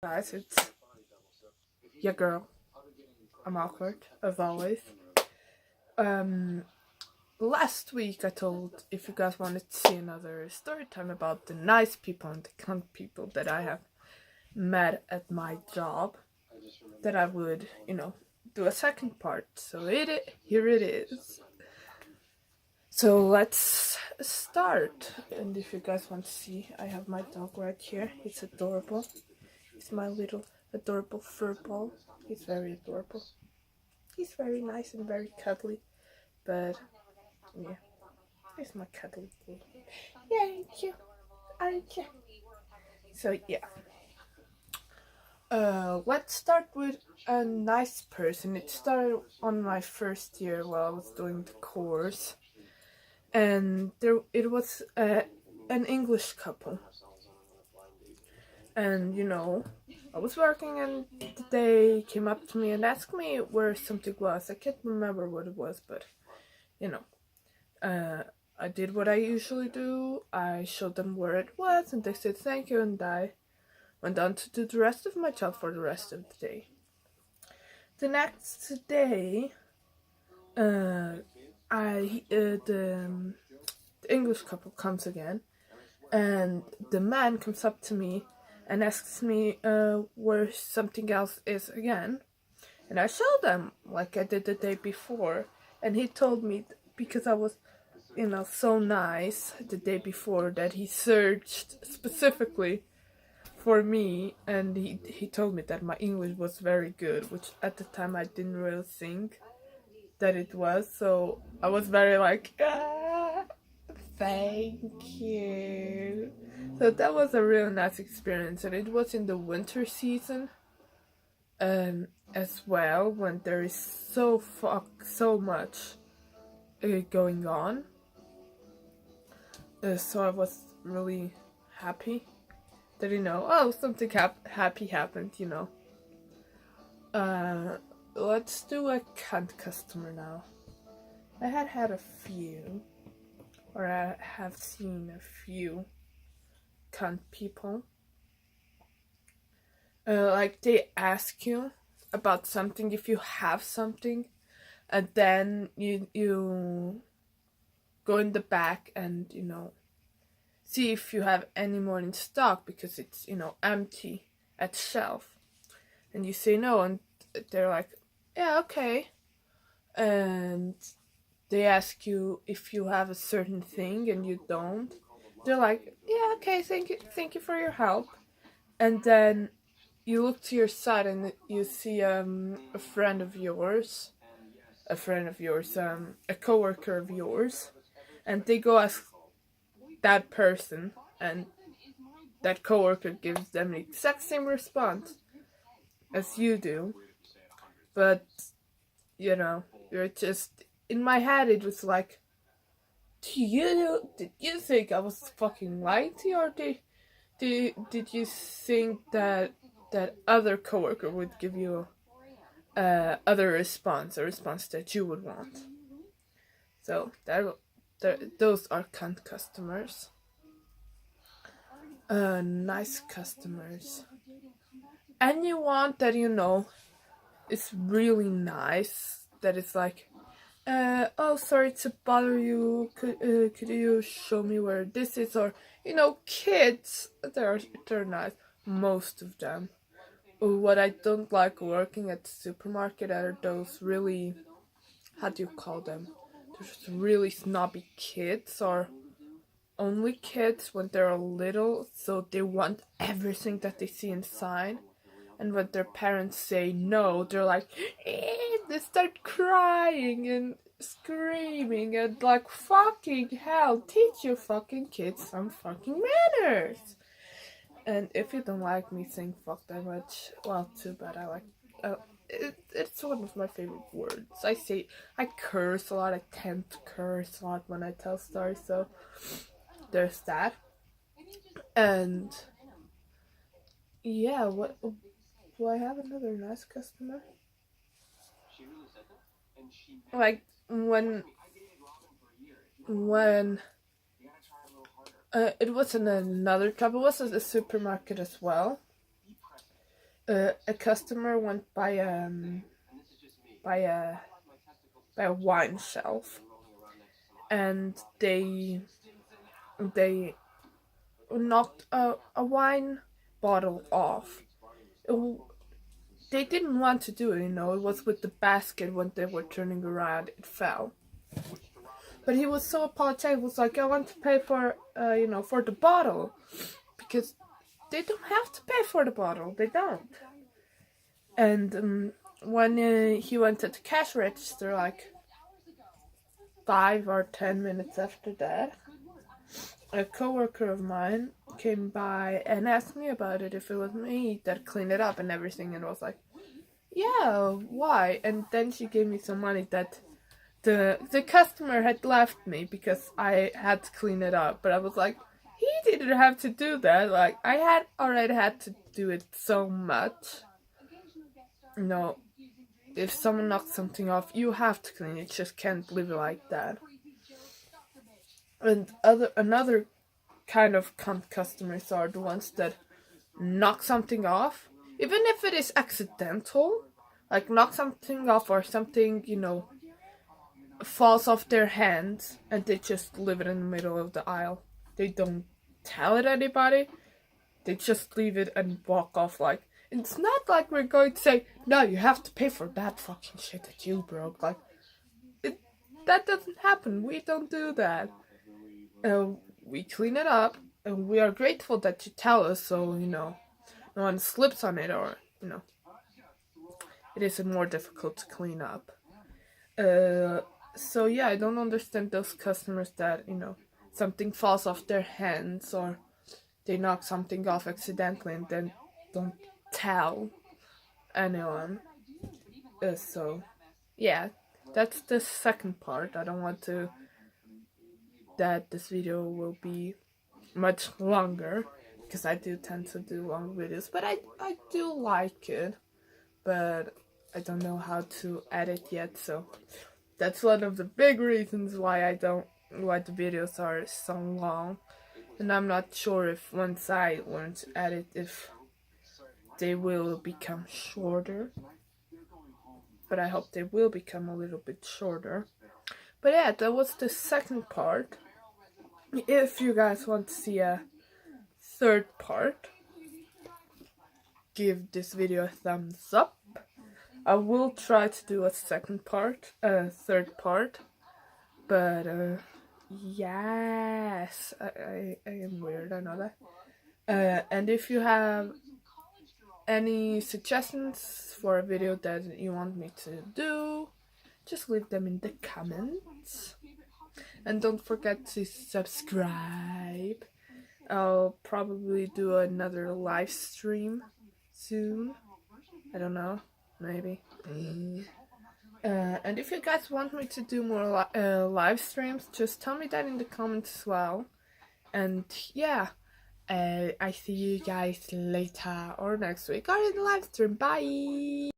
Guys, it's your girl. I'm awkward, as always. Um, Last week I told if you guys wanted to see another story time about the nice people and the cunt people that I have met at my job, that I would, do a second part. So here it is. So let's start. And if you guys want to see, I have my dog right here. It's adorable. It's my little adorable fur ball. He's very adorable. He's very nice and very cuddly. But yeah, he's my cuddly boy. Yeah, ain't you? Aren't you? So yeah. Let's start with a nice person. It started on my first year while I was doing the course, and it was an English couple. And I was working, and they came up to me and asked me where something was. I can't remember what it was, but I did what I usually do. I showed them where it was, and they said thank you, and I went on to do the rest of my job for the rest of the day. The next day, the English couple comes again, and the man comes up to me and asks me where something else is again, and I showed them like I did the day before, and he told me because I was so nice the day before that he searched specifically for me, and he told me that my English was very good, which at the time I didn't really think that it was, so I was very like, thank you. So that was a real nice experience, and it was in the winter season as well, when there is so much going on. So I was really happy that something happy happened. Let's do a cunt customer now. I had a few, or I have seen a few cunt people. Like they ask you about something if you have something, and then you go in the back and see if you have any more in stock because it's empty at shelf, and you say no, and they're like, yeah, okay, and they ask you if you have a certain thing and you don't. They're like, yeah, okay, thank you for your help, and then you look to your side and you see a friend of yours, a coworker of yours, and they go ask that person, and that coworker gives them the exact same response as you do, but you're just, in my head it was like, did you think I was fucking lying to you, or did you think that other coworker would give you a response that you would want? So those are cunt customers. Nice customers. Anyone that is really nice, that is like, oh, sorry to bother you, could you show me where this is? Or kids, they're nice, most of them. What I don't like working at the supermarket are those really, how do you call them, there's really snobby kids, or only kids when they're little, so they want everything that they see inside, and when their parents say no, they're like, they start crying and screaming, and like, fucking hell, teach your fucking kids some fucking manners. And if you don't like me saying fuck that much, well, too bad. I like it's one of my favorite words. I curse a lot. I tend to curse a lot when I tell stories, so there's that. And yeah, what do I have another nice customer? Like when it was in another job, it was at a supermarket as well, a customer went by by a by a wine shelf, and they knocked a wine bottle off. They didn't want to do it, you know. It was with the basket. When they were turning around, it fell. But he was so apologetic. He was like, I want to pay for, for the bottle, because they don't have to pay for the bottle. They don't. And when he went to the cash register, like 5 or 10 minutes after that, a coworker of mine came by and asked me about it, if it was me that cleaned it up and everything, and I was like, yeah, why? And then she gave me some money that the customer had left me because I had to clean it up. But I was like, he didn't have to do that. Like, I had already had to do it so much. You know, if someone knocks something off, you have to clean it. You just can't leave it like that. And another kind of cunt customers are the ones that knock something off, even if it is accidental, like knock something off or something, falls off their hands, and they just leave it in the middle of the aisle. They don't tell it anybody. They just leave it and walk off. Like, it's not like we're going to say, no, you have to pay for that fucking shit that you broke. Like, that doesn't happen. We don't do that. We clean it up, and we are grateful that you tell us, so, no one slips on it, or, it is more difficult to clean up. So yeah, I don't understand those customers that, something falls off their hands, or they knock something off accidentally and then don't tell anyone. So yeah, that's the second part. I don't want that this video will be much longer, because I do tend to do long videos, but I do like it, but I don't know how to edit yet, so that's one of the big reasons why the videos are so long. And I'm not sure if once I learn to edit, if they will become shorter, but I hope they will become a little bit shorter. But yeah, that was the second part. If you guys want to see a third part, give this video a thumbs up. I will try to do a third part, but yes, I am weird, I know that. And if you have any suggestions for a video that you want me to do, just leave them in the comments. And don't forget to subscribe. I'll probably do another live stream soon. I don't know, maybe. And if you guys want me to do more live streams, just tell me that in the comments as well. And yeah, I see you guys later or next week or in the live stream. Bye!